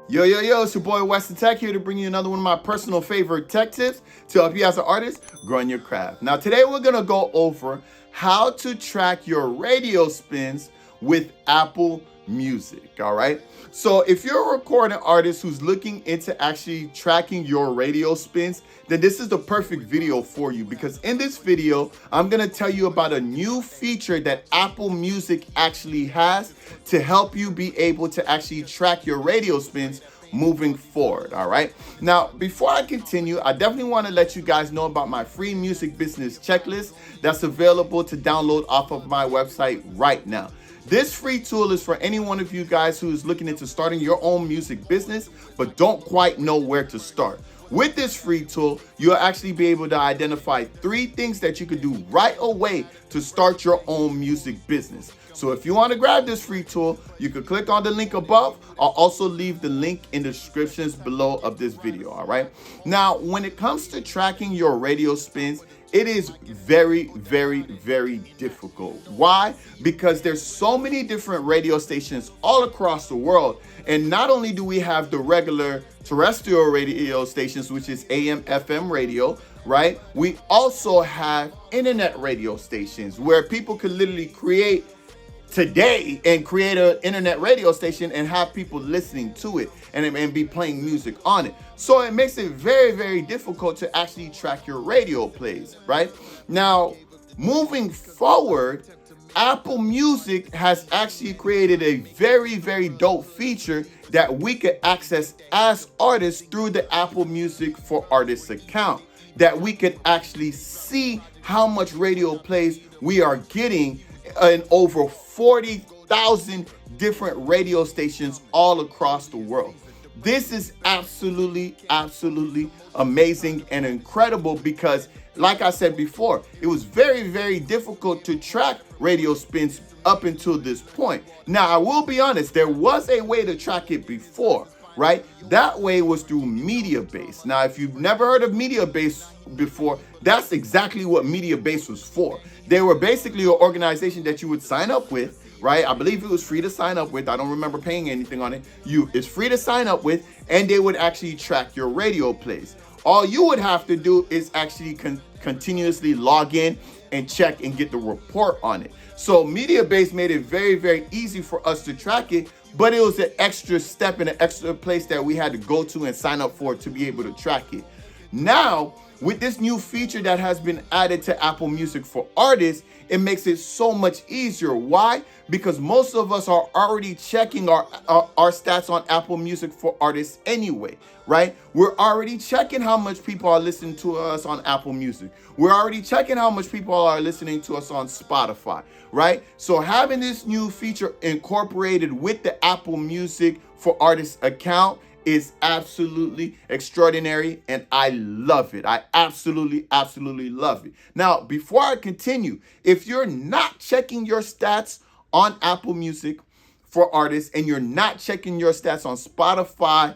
Yo, it's your boy Wes the Tech here to bring you another one of my personal favorite tech tips to help you as an artist growing your craft. Now, today we're gonna go over how to track your radio spins with Apple Music, all right? So if you're a recording artist who's looking into actually tracking your radio spins, then this is the perfect video for you, because in this video, I'm gonna tell you about a new feature that Apple Music actually has to help you be able to actually track your radio spins moving forward. All right, now before I continue, I definitely want to let you guys know about my free music business checklist that's available to download off of my website right now. This free tool is for any one of you guys who is looking into starting your own music business but don't quite know where to start. With this free tool, you'll actually be able to identify 3 things that you could do right away to start your own music business. So if you want to grab this free tool, you can click on the link above. I'll also leave the link in the descriptions below of this video, all right? Now, when it comes to tracking your radio spins, it is very difficult. Why? Because there's so many different radio stations all across the world. And not only do we have the regular terrestrial radio stations, which is AM, FM radio, right? We also have internet radio stations where people could literally create today and create an internet radio station and have people listening to it and be playing music on it. So it makes it very difficult to actually track your radio plays, right? Now, moving forward, Apple Music has actually created a very dope feature that we could access as artists through the Apple Music for Artists account, that we could actually see how much radio plays we are getting in over 40,000 different radio stations all across the world. This is absolutely amazing and incredible because, like I said before, it was very difficult to track radio spins up until this point. Now, I will be honest, there was a way to track it before, right? That way was through Mediabase. Now, if you've never heard of Mediabase before, that's exactly what Mediabase was for. They were basically an organization that you would sign up with, right? I believe it was free to sign up with. I don't remember paying anything on it. It's free to sign up with, and they would actually track your radio plays. All you would have to do is actually continuously log in and check and get the report on it. So Mediabase made it very easy for us to track it, but it was an extra step and an extra place that we had to go to and sign up for to be able to track it. Now, with this new feature that has been added to Apple Music for Artists, it makes it so much easier. Why? Because most of us are already checking our stats on Apple Music for Artists anyway, right? We're already checking how much people are listening to us on Apple Music. We're already checking how much people are listening to us on Spotify, right? So having this new feature incorporated with the Apple Music for Artists account is absolutely extraordinary, and I love it. I absolutely love it. Now, before I continue, if you're not checking your stats on Apple Music for Artists and you're not checking your stats on Spotify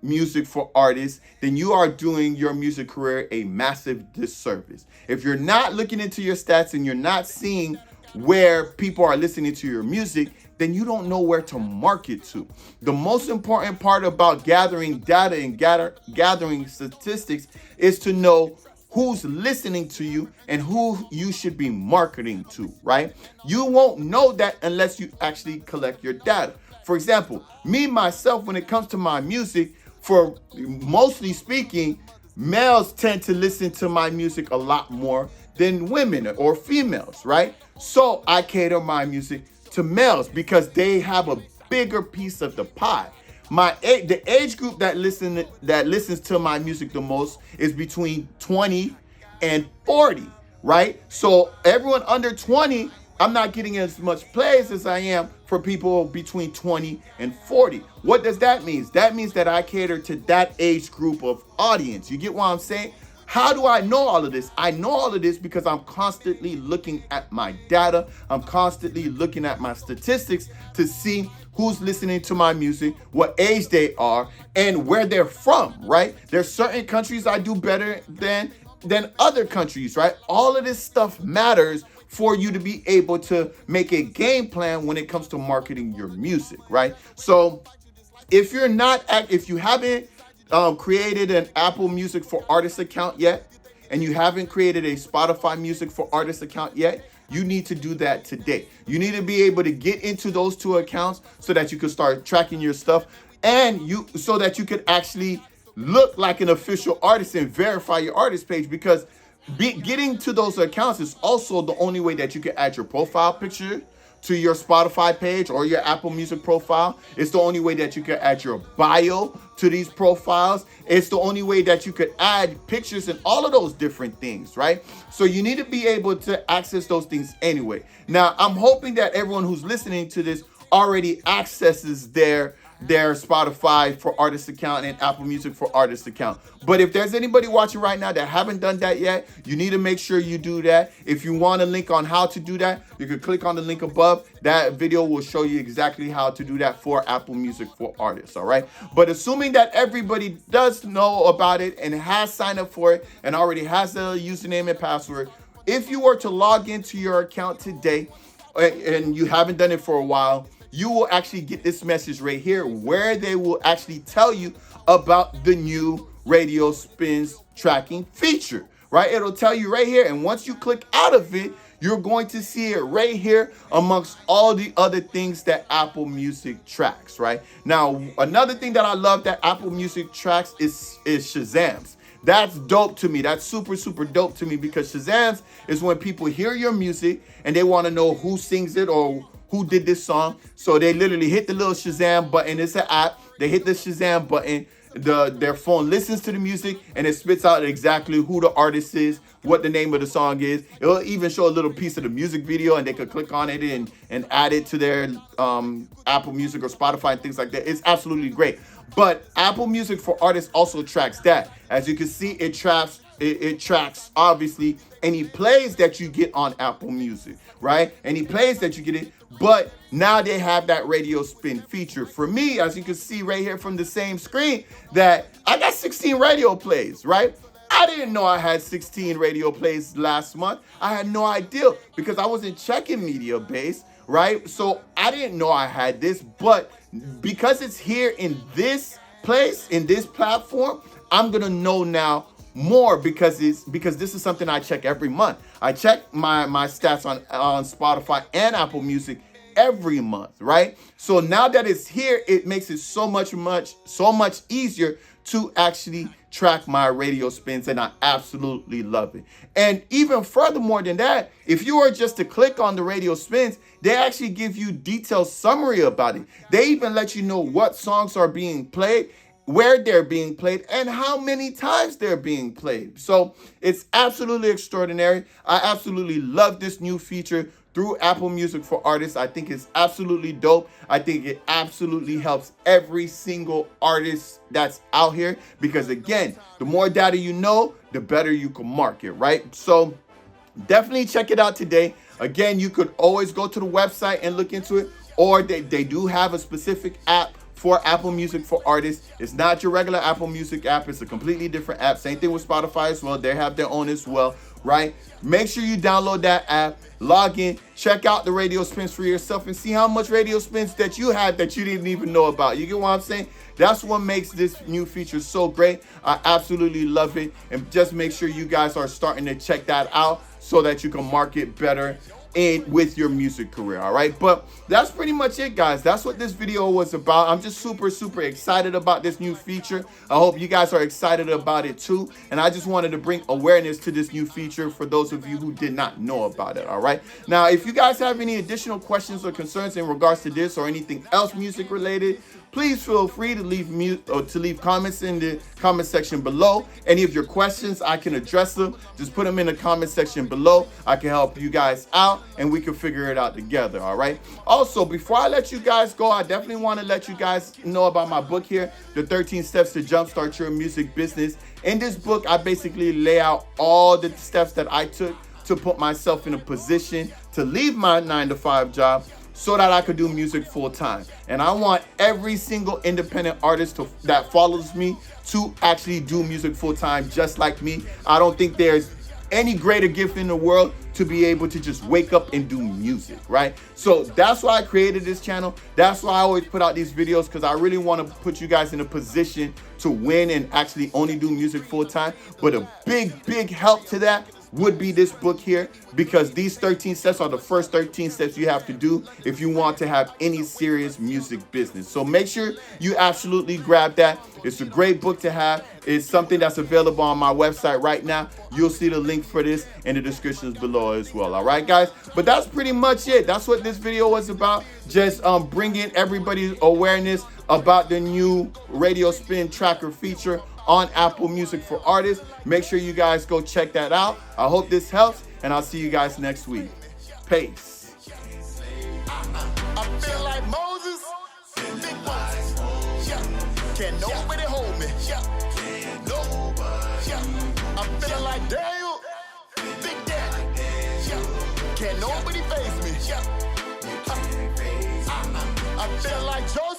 Music for Artists, then you are doing your music career a massive disservice. If you're not looking into your stats and you're not seeing where people are listening to your music, then you don't know where to market to. The most important part about gathering data and gathering statistics is to know who's listening to you and who you should be marketing to, right? You won't know that unless you actually collect your data. For example, me, myself, when it comes to my music, for mostly speaking, males tend to listen to my music a lot more than women or females, right? So I cater my music to males because they have a bigger piece of the pie. The age group that listens to my music the most is between 20 and 40, right? So everyone under 20, I'm not getting as much plays as I am for people between 20 and 40. What does that mean? That means that I cater to that age group of audience. You get what I'm saying? How do I know all of this? I know all of this because I'm constantly looking at my data. I'm constantly looking at my statistics to see who's listening to my music, what age they are, and where they're from, right? There's certain countries I do better than other countries, right? All of this stuff matters for you to be able to make a game plan when it comes to marketing your music, right? So If you haven't created an Apple Music for Artists account yet, and you haven't created a Spotify Music for Artists account yet, you need to do that today. You need to be able to get into those two accounts so that you can start tracking your stuff, and so that you could actually look like an official artist and verify your artist page, because getting to those accounts is also the only way that you can add your profile picture to your Spotify page or your Apple Music profile. It's the only way that you can add your bio to these profiles. It's the only way that you could add pictures and all of those different things, right? So you need to be able to access those things anyway. Now, I'm hoping that everyone who's listening to this already accesses their Spotify for Artists account and Apple Music for Artists account. But if there's anybody watching right now that haven't done that yet, you need to make sure you do that. If you want a link on how to do that, you can click on the link above. That video will show you exactly how to do that for Apple Music for Artists, all right? But assuming that everybody does know about it and has signed up for it and already has the username and password, if you were to log into your account today and you haven't done it for a while, you will actually get this message right here where they will actually tell you about the new radio spins tracking feature, right? It'll tell you right here. And once you click out of it, you're going to see it right here amongst all the other things that Apple Music tracks, right? Now, another thing that I love that Apple Music tracks is Shazams. That's dope to me. That's super, super dope to me, because Shazams is when people hear your music and they want to know who sings it or who did this song. So they literally hit the little Shazam button. It's an app. They hit the Shazam button. Their phone listens to the music and it spits out exactly who the artist is, what the name of the song is. It'll even show a little piece of the music video, and they could click on it and add it to their Apple Music or Spotify and things like that. It's absolutely great. But Apple Music for Artists also tracks that. As you can see, it tracks obviously any plays that you get on Apple Music, right? Any plays that you get in. But now they have that radio spin feature. For me, as you can see right here from the same screen, that I got 16 radio plays, right? I didn't know I had 16 radio plays last month. I had no idea because I wasn't checking Mediabase, right? So I didn't know I had this, but because it's here in this place, in this platform, I'm gonna know now more because this is something I check every month. I check my stats on Spotify and Apple Music every month, right? So now that it's here, it makes it so much easier to actually track my radio spins, and I absolutely love it. And even furthermore than that, if you were just to click on the radio spins, they actually give you detailed summary about it. They even let you know what songs are being played, where they're being played, and how many times they're being played. So it's absolutely extraordinary. I absolutely love this new feature through Apple Music for Artists. I think it's absolutely dope. I think it absolutely helps every single artist that's out here, because again, the more data you know, the better you can market, right? So definitely check it out today. Again, you could always go to the website and look into it, or they do have a specific app for Apple Music for Artists. It's not your regular Apple Music app. It's a completely different app. Same thing with Spotify as well. They have their own as well, right? Make sure you download that app, log in, check out the radio spins for yourself, and see how much radio spins that you had that you didn't even know about. You get what I'm saying? That's what makes this new feature so great. I absolutely love it. And just make sure you guys are starting to check that out so that you can market better with your music career, all right? But that's pretty much it, guys. That's what this video was about. I'm just super, super excited about this new feature. I hope you guys are excited about it too. And I just wanted to bring awareness to this new feature for those of you who did not know about it, all right? Now, if you guys have any additional questions or concerns in regards to this or anything else music related, please feel free to leave comments in the comment section below. Any of your questions, I can address them. Just put them in the comment section below. I can help you guys out and we can figure it out together, all right? Also, before I let you guys go, I definitely want to let you guys know about my book here, The 13 Steps to Jumpstart Your Music Business. In this book, I basically lay out all the steps that I took to put myself in a position to leave my 9-to-5 job so that I could do music full time. And I want every single independent artist that follows me to actually do music full time just like me. I don't think there's any greater gift in the world to be able to just wake up and do music, right? So that's why I created this channel. That's why I always put out these videos, because I really want to put you guys in a position to win and actually only do music full time. But a big help to that would be this book here, because these 13 steps are the first 13 steps you have to do if you want to have any serious music business. So make sure you absolutely grab that. It's a great book to have. It's something that's available on my website right now. You'll see the link for this in the descriptions below as well. All right, guys? But that's pretty much it. That's what this video was about. Just bringing everybody's awareness about the new radio spin tracker feature on Apple Music for Artists. Make sure you guys go check that out. I hope this helps, and I'll see you guys next week. Peace. I feel like Moses, big Moses. Yeah. Can nobody hold me? Yeah. Yeah. I'm feeling like Daniel, big daddy. Yeah. Can nobody face me? Yeah. I feel like Joseph.